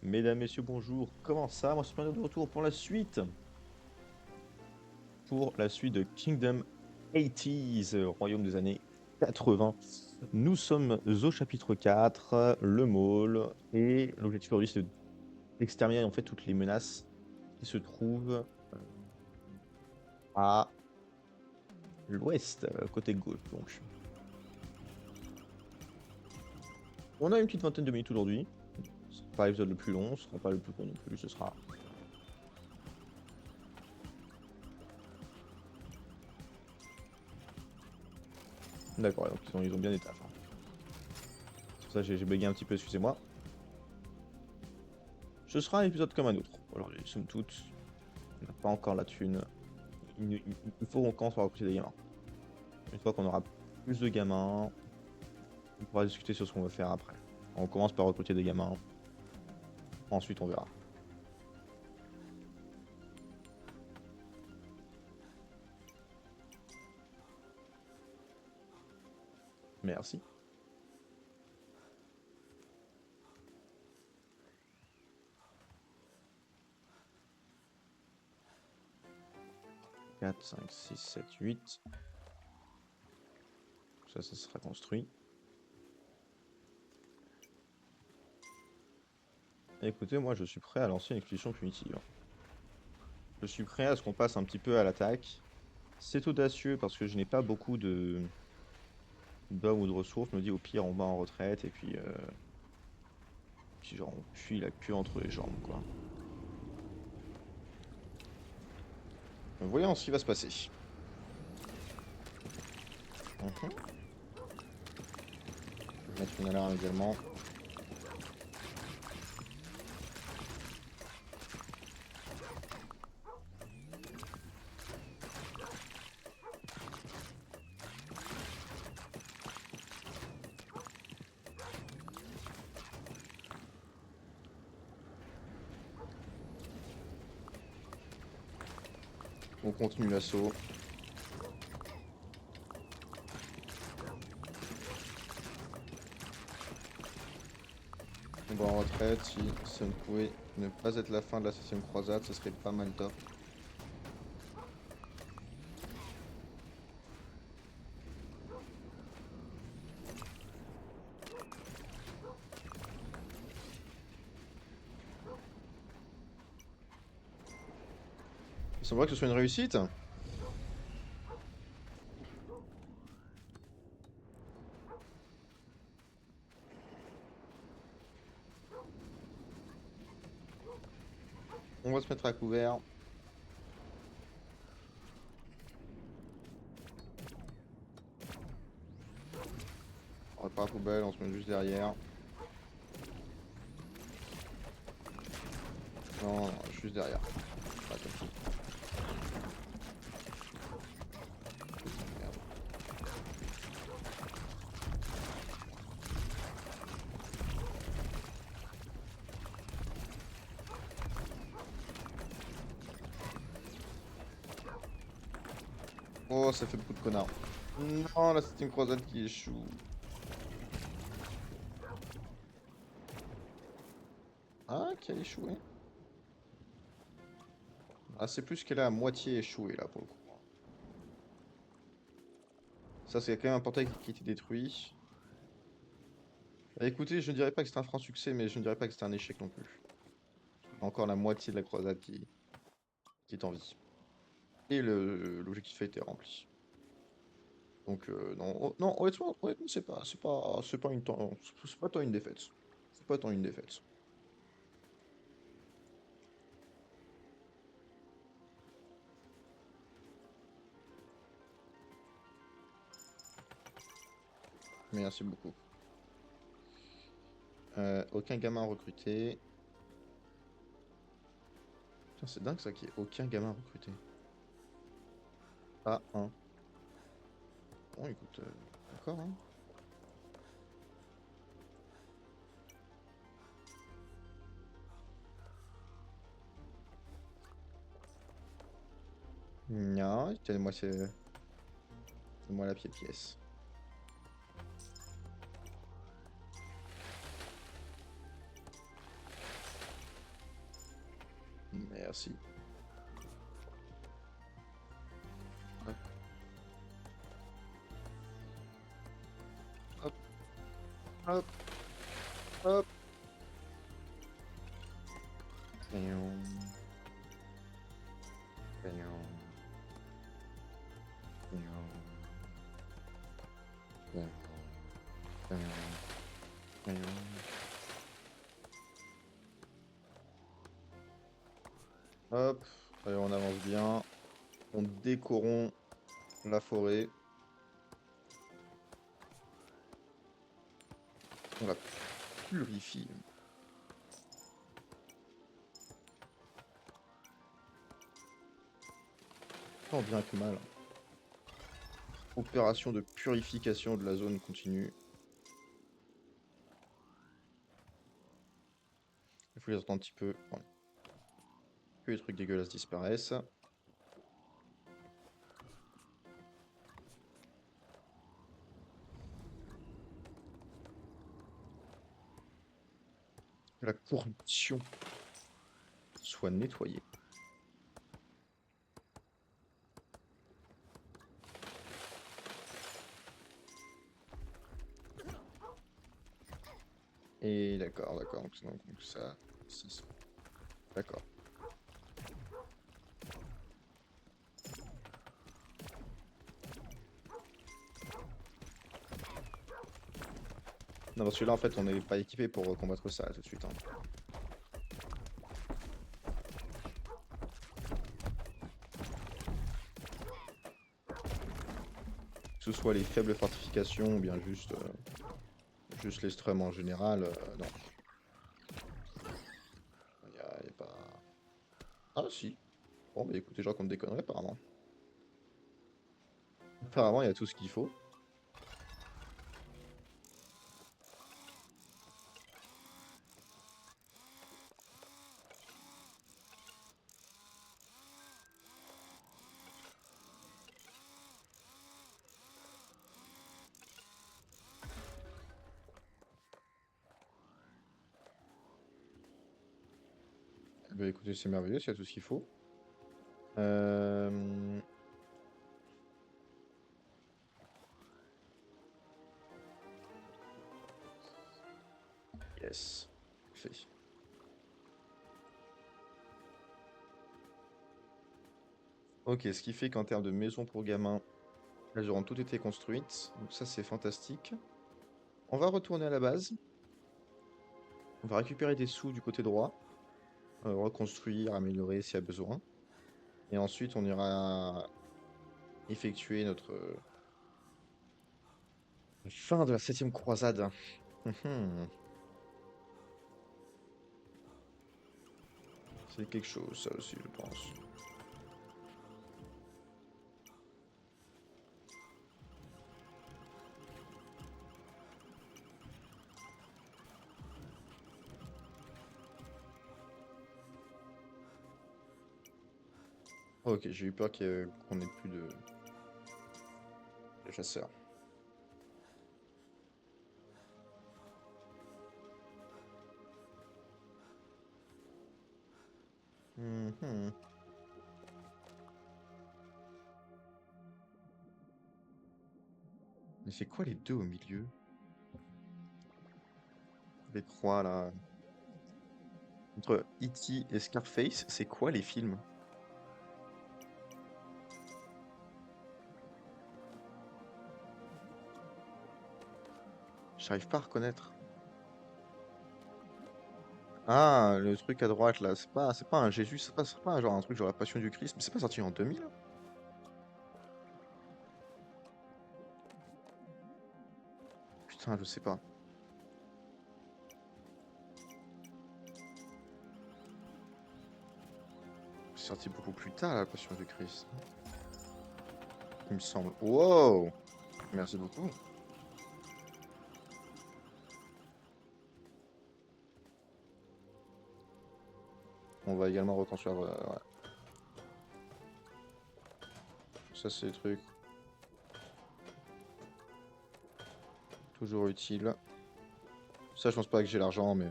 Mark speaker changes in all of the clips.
Speaker 1: Mesdames, messieurs, bonjour. Comment ça? Moi, c'est Mario de retour pour la suite. Pour la suite de Kingdom 80s, Royaume des années 80. Nous sommes au chapitre 4, le mall. Et l'objectif aujourd'hui, c'est d'exterminer en fait toutes les menaces qui se trouvent à l'ouest, côté gauche. Donc, on a une petite vingtaine de minutes aujourd'hui. Ce sera pas l'épisode le plus long, ce sera pas le plus court non plus. Ce sera. D'accord, donc ils ont bien des tafs, hein. C'est pour ça que j'ai bugué un petit peu, excusez-moi. Ce sera un épisode comme un autre. Aujourd'hui, somme toute, on n'a pas encore la thune. Il faut qu'on commence par recruter des gamins. Une fois qu'on aura plus de gamins, on pourra discuter sur ce qu'on va faire après. On commence par recruter des gamins. Ensuite, on verra. Merci. « 4, 5, 6, 7, 8. Ça sera construit. Écoutez, moi, je suis prêt à lancer une expédition punitive. Je suis prêt à ce qu'on passe un petit peu à l'attaque. C'est audacieux parce que je n'ai pas beaucoup d'hommes ou de ressources. Je me dis, au pire, on va en retraite et puis genre, on fuit la queue entre les jambes, quoi. Voyons ce qui va se passer. Mhm. Je vais mettre une alarme également. On continue l'assaut. On va en retraite. Si ça ne pouvait ne pas être la fin de la 7ème croisade, ce serait pas mal top. Il semblerait que ce soit une réussite. On va se mettre à couvert. On répare la poubelle, on se met juste derrière. Non, non, juste derrière. Pas comme ça. Putain, merde. Oh, ça fait beaucoup de connards. Non, là c'est une croisade qui échoue. Ah, qui a échoué. Ah, c'est plus qu'elle a à moitié échoué là pour le coup. Ça, c'est quand même un portail qui a été détruit. Bah, écoutez, je ne dirais pas que c'est un franc succès, mais je ne dirais pas que c'est un échec non plus. Encore la moitié de la croisade qui est en vie. Et l'objectif a été rempli. Donc non, non, honnêtement, c'est pas c'est pas tant une défaite. C'est pas tant une défaite. Merci beaucoup. Aucun gamin recruté. Putain, c'est dingue ça qu'il n'y ait aucun gamin recruté. Pas un. Bon, écoute, d'accord, hein. Non, moi la pièce. Merci. Hop. Hop. Hop. Hop. Pion. Pion. Pion. Pion. Pion. Pion. Hop, allez, on avance bien. On décorons la forêt. On la purifie. Tant bien que mal. Opération de purification de la zone continue. Il faut les attendre un petit peu. Voilà. Que les trucs dégueulasses disparaissent. Que la corruption soit nettoyée. Et d'accord, donc ça... D'accord. Non, parce que là, en fait, on n'est pas équipé pour combattre ça tout de suite. Hein. Que ce soit les faibles fortifications ou bien juste les strums en général, non. Y a pas... Ah si. Bon, bah écoutez, je raconte des conneries apparemment. Apparemment, il y a tout ce qu'il faut. Bah écoutez, c'est merveilleux, il y a tout ce qu'il faut. Euh... Yes. Fait. Ok, ce qui fait qu'en termes de maison pour gamins, elles auront toutes été construites. Donc ça, c'est fantastique. On va retourner à la base. On va récupérer des sous du côté droit. Reconstruire, améliorer s'il y a besoin. Et ensuite, on ira effectuer notre fin de la 7e croisade. Mhm. C'est quelque chose, ça aussi, je pense. Ok, j'ai eu peur qu'on ait plus de chasseurs. Mhm. Mais c'est quoi les deux au milieu? Les croix là. Entre E.T. et Scarface, c'est quoi les films? J'arrive pas à reconnaître. Ah, le truc à droite là, c'est pas un Jésus, c'est pas genre un truc genre la Passion du Christ, mais c'est pas sorti en 2000? Putain, je sais pas. C'est sorti beaucoup plus tard la Passion du Christ. Il me semble. Wow! Merci beaucoup. On va également reconstruire. Ouais. Ça, c'est le truc. Toujours utile. Ça, je pense pas que j'ai l'argent, mais.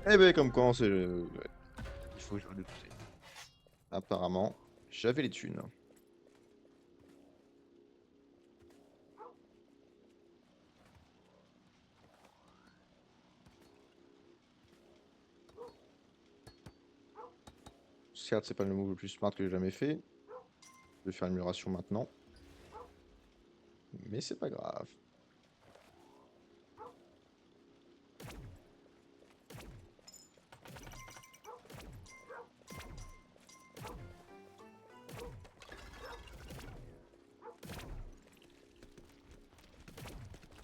Speaker 1: Eh ben comme quand c'est... ouais, il faut que je le pousser. Apparemment, j'avais les thunes. Certes, c'est pas le move le plus smart que j'ai jamais fait. Je vais faire l'amélioration maintenant. Mais c'est pas grave.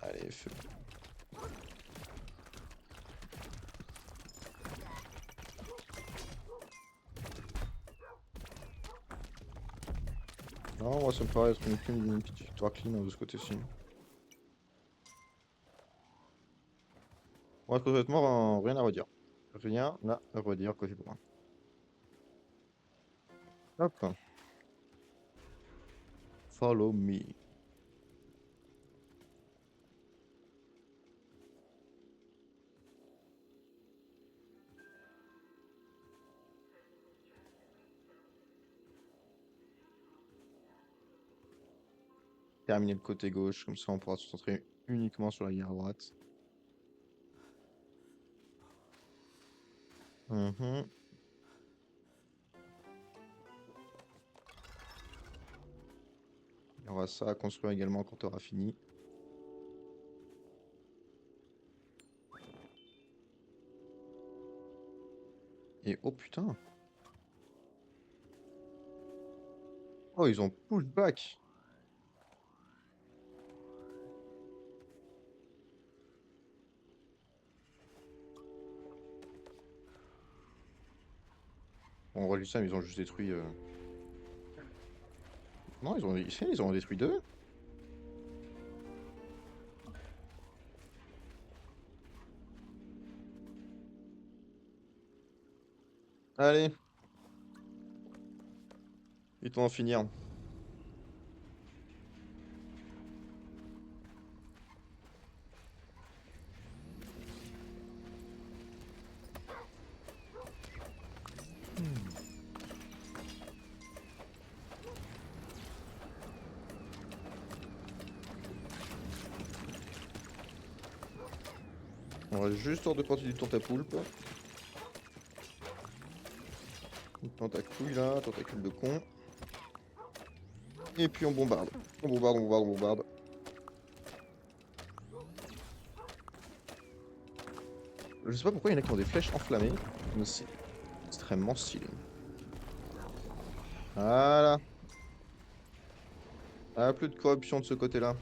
Speaker 1: Allez, feu. Non, moi ça me paraît être une petite victoire clean de ce côté-ci. Moi, très honnêtement, rien à redire. Rien à redire côté point. Hop. Follow me. Terminer le côté gauche, comme ça on pourra se centrer uniquement sur la guerre droite. Mhm. Il y aura ça à construire également quand tu auras fini. Et oh putain! Oh, ils ont push back! Bon, on réduit ça, mais ils ont juste détruit. Non, ils ont détruit deux. Allez, ils vont en finir. On reste juste hors de portée du tentapoulpe. Une tentacouille là, tentacule de con. Et puis on bombarde. On bombarde, on bombarde, on bombarde. Je sais pas pourquoi il y en a qui ont des flèches enflammées, mais c'est extrêmement stylé. Voilà. Ah, plus de corruption de ce côté-là.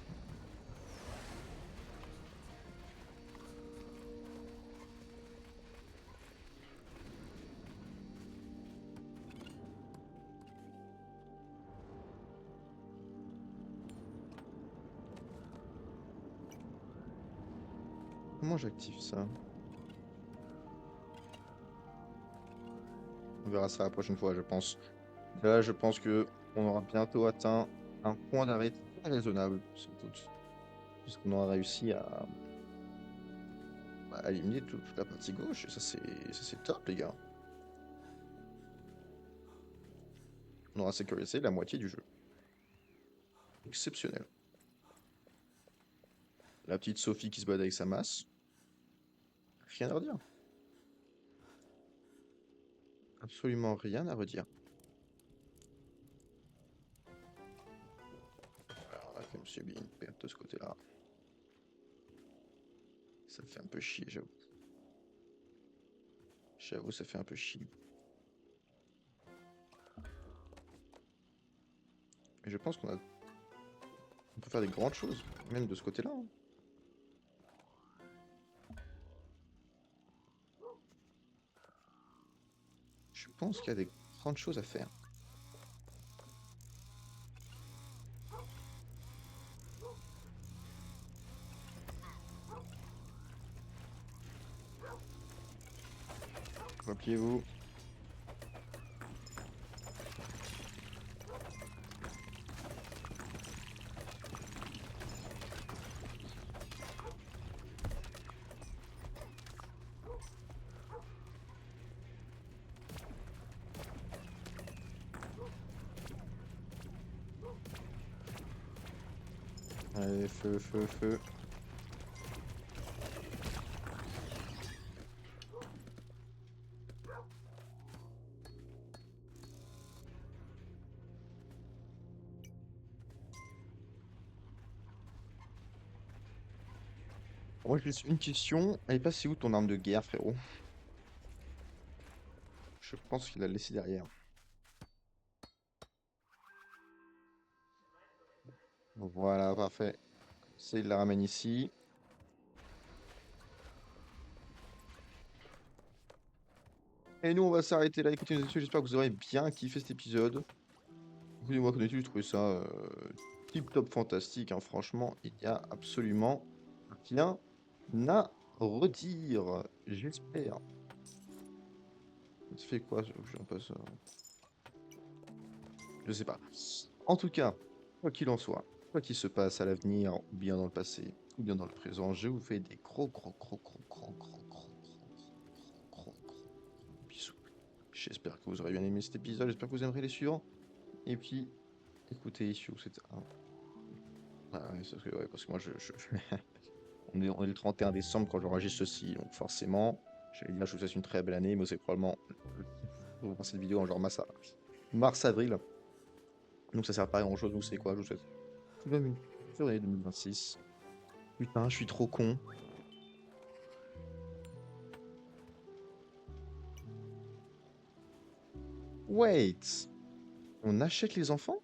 Speaker 1: Comment j'active ça? On verra ça la prochaine fois, je pense. Là, je pense que on aura bientôt atteint un point d'arrêt très raisonnable, sans doute. Puisqu'on aura réussi à, à éliminer toute la partie gauche, et ça c'est top, les gars. On aura sécurisé la moitié du jeu. Exceptionnel. La petite Sophie qui se balade avec sa masse. Rien à redire. Absolument rien à redire. Alors, on a quand même subi une perte de ce côté-là. Ça fait un peu chier, j'avoue. J'avoue, ça fait un peu chier. Mais je pense on peut faire des grandes choses, même de ce côté-là, hein. Je pense qu'il y a des grandes choses à faire. Repliez-vous. Allez, feu, feu, feu. Moi, je laisse une question. Elle est passée où ton arme de guerre, frérot? Je pense qu'il l'a laissé derrière. Voilà, parfait. Ça, il la ramène ici. Et nous, on va s'arrêter là. Écoutez, messieurs, j'espère que vous aurez bien kiffé cet épisode. Écoutez-moi, connais-tu, j'ai trouvé ça tip top fantastique, hein. Franchement, il y a absolument rien à redire. J'espère. Ça fait quoi? Je pas ça. Je sais pas. En tout cas, quoi qu'il en soit, quoi qu'il se passe à l'avenir, ou bien dans le passé, ou bien dans le présent, je vous fais des gros bisous. J'espère que vous aurez bien aimé cet épisode, j'espère que vous aimerez les suivants. Et puis, écoutez, si vous c'était un... Ah ouais, ouais, parce que moi, on est le 31 décembre quand j'enregistre ceci, donc forcément, j'allais dire, je vous souhaite une très belle année, mais c'est probablement... Vous voir cette vidéo en genre mars-avril, donc ça sert pas à grand chose, donc c'est quoi, je vous souhaite tout de même une février 2026. Putain, je suis trop con. Wait, on achète les enfants?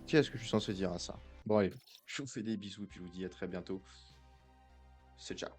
Speaker 1: Qu'est-ce que je suis censé dire à ça? Bon allez, je vous fais des bisous et puis je vous dis à très bientôt. C'est ciao.